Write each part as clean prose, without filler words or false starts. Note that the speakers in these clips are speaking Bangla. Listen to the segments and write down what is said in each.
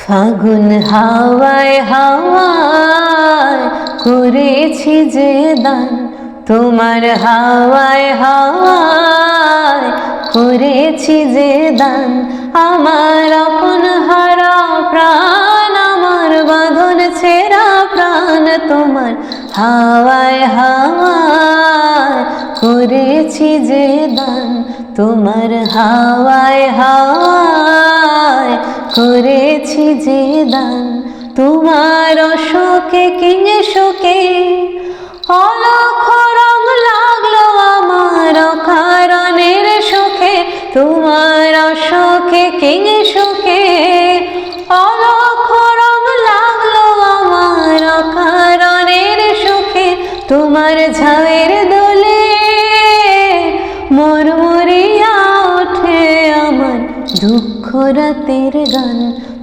ফাগুন হাওয়ায় হাওয়ায় করেছি যে দান, তোমার হাওয়ায় হাওয়ায় করেছি যে দান। আমার আপন হারা প্রাণ, আমার বাঁধন ছেঁড়া প্রাণ, তোমার হাওয়ায় হাওয়ায় করেছি যে দান, তোমার হাওয়ায় হাওয়ায় করেছি যে দান। তোমার অশোকে কিনে শোকে অলক্ষ রং লাগলো আমার অকারণের শোকে, তোমার অশোকে কিনে শোকে অলক্ষ রং লাগলো আমার অকারণের শোকে। তোমার ঝায়ের দোলে মরমরিয়া ওঠে আমার দুঃখ রাতের গান,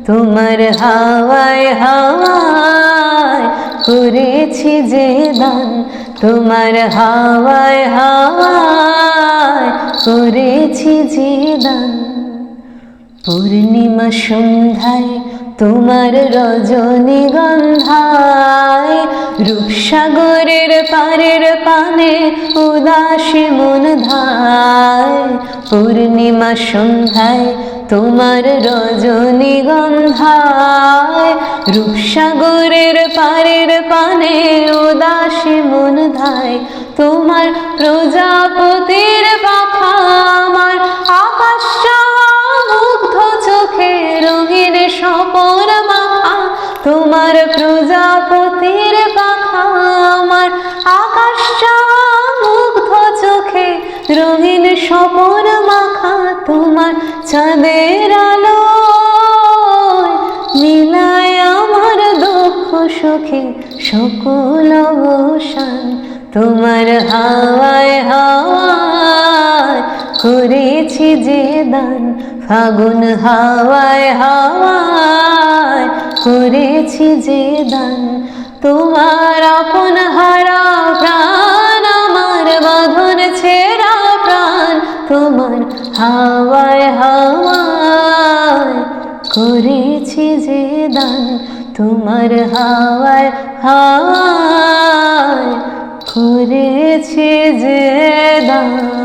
তোমার হাওয়ায় হাওয়ায় করেছি যে দান, তোমার হাওয়ায় হাওয়ায় করেছি যে দান। পূর্ণিমা সন্ধ্যায় তোমার রজনীগন্ধায়, রূপসাগরের পারের পানে উদাসী মন ধায়। পূর্ণিমা সন্ধ্যায় তোমার রজনীগন্ধায়, রূপসাগরের পারের পানে উদাসী মন ধায়। তোমার প্রজাপতির পাখা আমার আকাশ মুগ্ধ চোখে রঙিন স্বপন মাখা, তোমার প্রজাপতির পাখা আমার আকাশ মুগ্ধ চোখে রঙিন স্বপন মাখা। তোমার চাঁদের আলো মিলায় আমার দুঃখ সুখে সকল অবসান, তোমার হাওয়ায় হাওয়ায় করেছি যে দান। ফাগুন হাওয়ায় হাওয়ায় করেছি যে দান, তোমার আপন হারা প্রাণ, আমার বাঁধন ছেঁড়া প্রাণ, তোমার হাওয়ায় হাওয়ায় করেছি যে দান, তোমার হাওয়ায় হাওয়ায় করেছি যে দান।